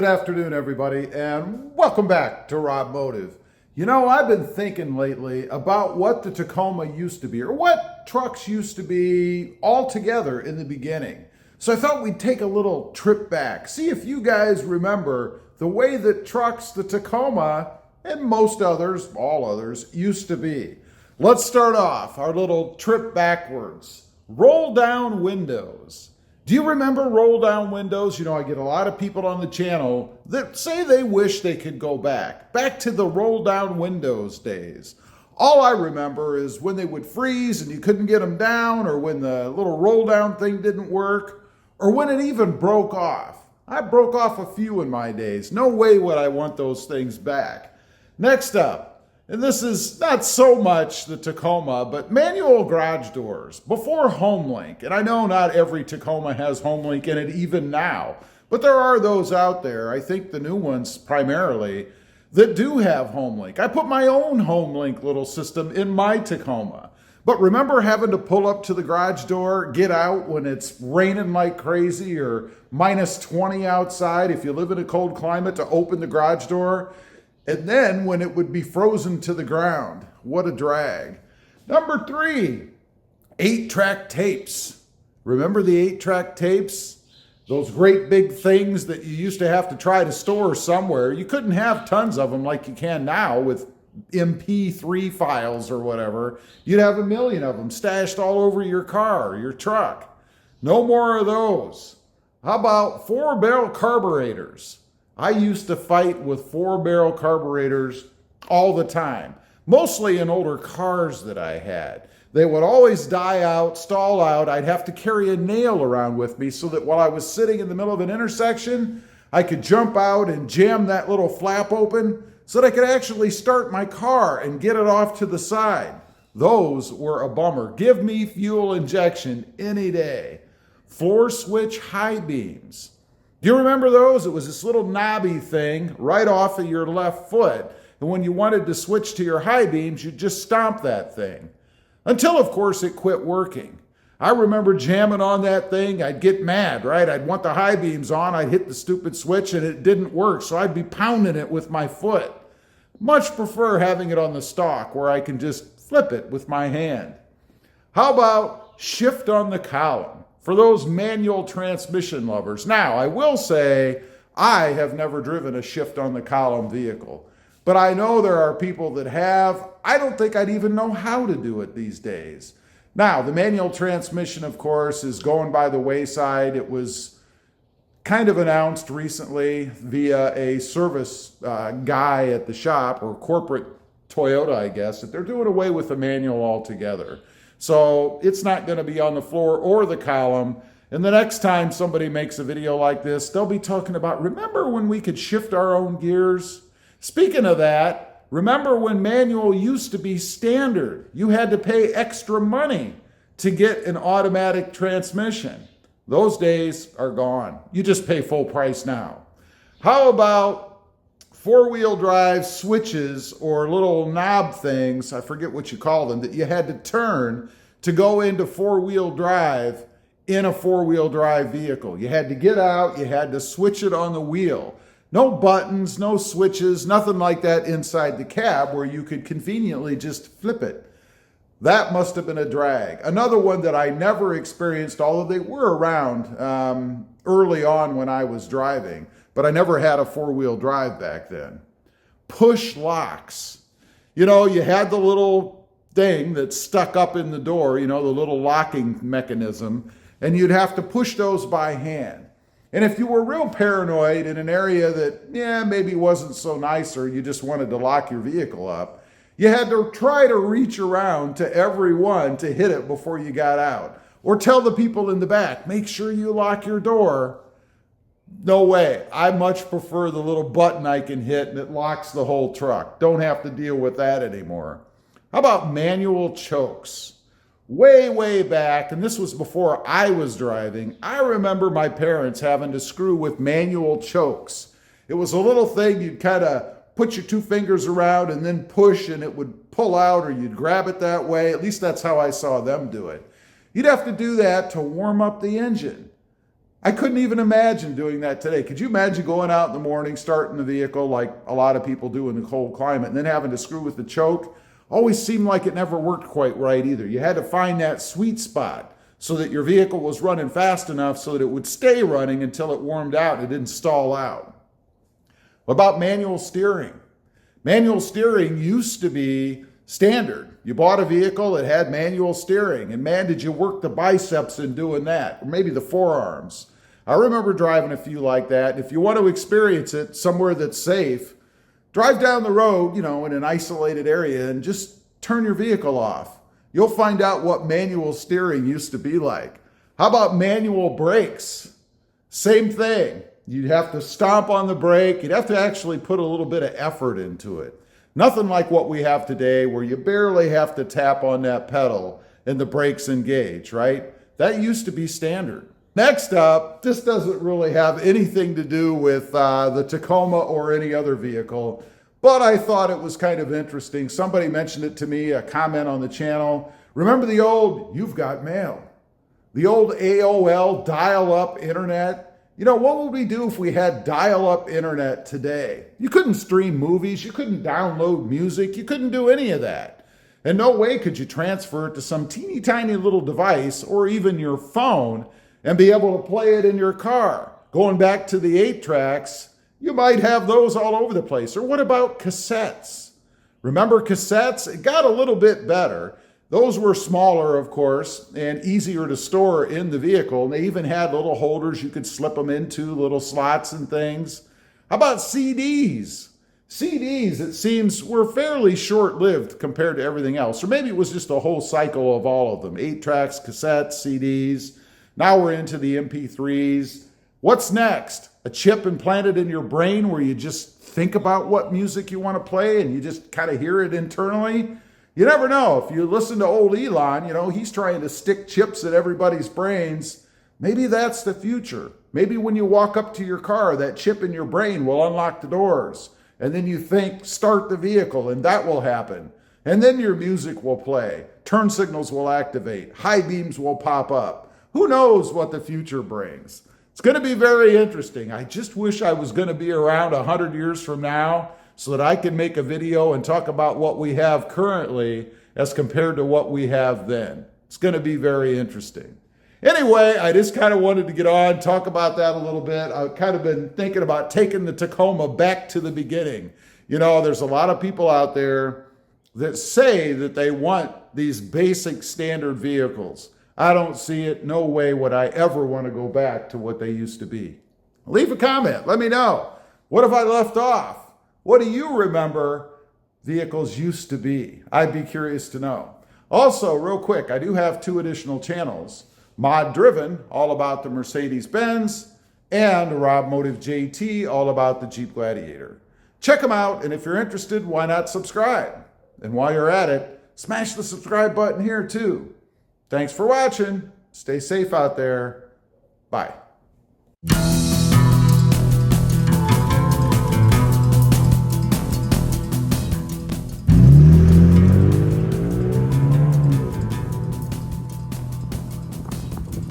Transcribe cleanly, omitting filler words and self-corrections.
Good afternoon, everybody, and welcome back to RobMotive. You know, I've been thinking lately about what the Tacoma used to be, or what trucks used to be altogether in the beginning. So I thought we'd take a little trip back, see if you guys remember the way that trucks, the Tacoma, and most others, all others, used to be. Let's start off our little trip backwards. Roll down windows. Do you remember roll down windows? You know, I get a lot of people on the channel that say they wish they could go back to the roll down windows days. All I remember is when they would freeze and you couldn't get them down, or when the little roll down thing didn't work, or when it even broke off. I broke off a few in my days. No way would I want those things back. Next up, and this is not so much the Tacoma, but manual garage doors before HomeLink. And I know not every Tacoma has HomeLink in it even now, but there are those out there, I think the new ones primarily, that do have HomeLink. I put my own HomeLink little system in my Tacoma. But remember having to pull up to the garage door, get out when it's raining like crazy or minus 20 outside if you live in a cold climate, to open the garage door? And then when it would be frozen to the ground. What a drag. Number 3, 8-track tapes. Remember the 8-track tapes? Those great big things that you used to have to try to store somewhere. You couldn't have tons of them like you can now with MP3 files or whatever. You'd have a million of them stashed all over your car or your truck. No more of those. How about 4-barrel carburetors? I used to fight with 4-barrel carburetors all the time, mostly in older cars that I had. They would always die out, stall out. I'd have to carry a nail around with me so that while I was sitting in the middle of an intersection, I could jump out and jam that little flap open so that I could actually start my car and get it off to the side. Those were a bummer. Give me fuel injection any day. Floor switch high beams. Do you remember those? It was this little knobby thing right off of your left foot. And when you wanted to switch to your high beams, you'd just stomp that thing. Until, of course, it quit working. I remember jamming on that thing. I'd get mad, right? I'd want the high beams on. I'd hit the stupid switch and it didn't work. So I'd be pounding it with my foot. Much prefer having it on the stock where I can just flip it with my hand. How about shift on the column? For those manual transmission lovers. Now, I will say I have never driven a shift on the column vehicle, but I know there are people that have. I don't think I'd even know how to do it these days. Now, the manual transmission, of course, is going by the wayside. It was kind of announced recently via a service guy at the shop, or corporate Toyota, I guess, that they're doing away with the manual altogether. So it's not going to be on the floor or the column. And the next time somebody makes a video like this, they'll be talking about, remember when we could shift our own gears? Speaking of that, remember when manual used to be standard? You had to pay extra money to get an automatic transmission. Those days are gone. You just pay full price now. How about 4-wheel drive switches or little knob things, I forget what you call them, that you had to turn to go into 4-wheel drive in a 4-wheel drive vehicle. You had to get out, you had to switch it on the wheel. No buttons, no switches, nothing like that inside the cab where you could conveniently just flip it. That must have been a drag. Another one that I never experienced, although they were around early on when I was driving, but I never had a 4-wheel drive back then. Push locks. You know, you had the little thing that stuck up in the door, you know, the little locking mechanism, and you'd have to push those by hand. And if you were real paranoid in an area that, maybe wasn't so nice, or you just wanted to lock your vehicle up, you had to try to reach around to every one to hit it before you got out. Or tell the people in the back, make sure you lock your door. No way. I much prefer the little button I can hit and it locks the whole truck. Don't have to deal with that anymore. How about manual chokes? Way, way back, and this was before I was driving, I remember my parents having to screw with manual chokes. It was a little thing you'd kind of put your 2 fingers around and then push and it would pull out, or you'd grab it that way. At least that's how I saw them do it. You'd have to do that to warm up the engine. I couldn't even imagine doing that today. Could you imagine going out in the morning, starting the vehicle like a lot of people do in the cold climate, and then having to screw with the choke? Always seemed like it never worked quite right either. You had to find that sweet spot so that your vehicle was running fast enough so that it would stay running until it warmed out and it didn't stall out. What about manual steering? Manual steering used to be standard. You bought a vehicle that had manual steering, and man, did you work the biceps in doing that, or maybe the forearms. I remember driving a few like that. If you want to experience it somewhere that's safe, drive down the road, in an isolated area and just turn your vehicle off. You'll find out what manual steering used to be like. How about manual brakes? Same thing. You'd have to stomp on the brake. You'd have to actually put a little bit of effort into it. Nothing like what we have today where you barely have to tap on that pedal and the brakes engage, right? That used to be standard. Next up, this doesn't really have anything to do with the Tacoma or any other vehicle, but I thought it was kind of interesting. Somebody mentioned it to me, a comment on the channel. Remember the old, you've got mail, the old AOL dial-up internet? What would we do if we had dial-up internet today? You couldn't stream movies, you couldn't download music, you couldn't do any of that. And no way could you transfer it to some teeny tiny little device or even your phone and be able to play it in your car. Going back to the 8-tracks, you might have those all over the place. Or what about cassettes? Remember cassettes? It got a little bit better. Those were smaller, of course, and easier to store in the vehicle. And they even had little holders you could slip them into, little slots and things. How about CDs? CDs, it seems, were fairly short-lived compared to everything else. Or maybe it was just a whole cycle of all of them. 8-tracks, cassettes, CDs. Now we're into the MP3s. What's next? A chip implanted in your brain where you just think about what music you want to play and you just kind of hear it internally? You never know. If you listen to old Elon, he's trying to stick chips in everybody's brains. Maybe that's the future. Maybe when you walk up to your car, that chip in your brain will unlock the doors. And then you think, start the vehicle, and that will happen. And then your music will play. Turn signals will activate. High beams will pop up. Who knows what the future brings? It's going to be very interesting. I just wish I was going to be around 100 years from now so that I can make a video and talk about what we have currently as compared to what we have then. It's going to be very interesting. Anyway, I just kind of wanted to get on, talk about that a little bit. I've kind of been thinking about taking the Tacoma back to the beginning. There's a lot of people out there that say that they want these basic standard vehicles. I don't see it. No way would I ever want to go back to what they used to be. Leave a comment. Let me know. What have I left off? What do you remember vehicles used to be? I'd be curious to know. Also, real quick, I do have 2 additional channels. Mod Driven, all about the Mercedes-Benz, and RobMotive JT, all about the Jeep Gladiator. Check them out, and if you're interested, why not subscribe? And while you're at it, smash the subscribe button here too. Thanks for watching. Stay safe out there. Bye.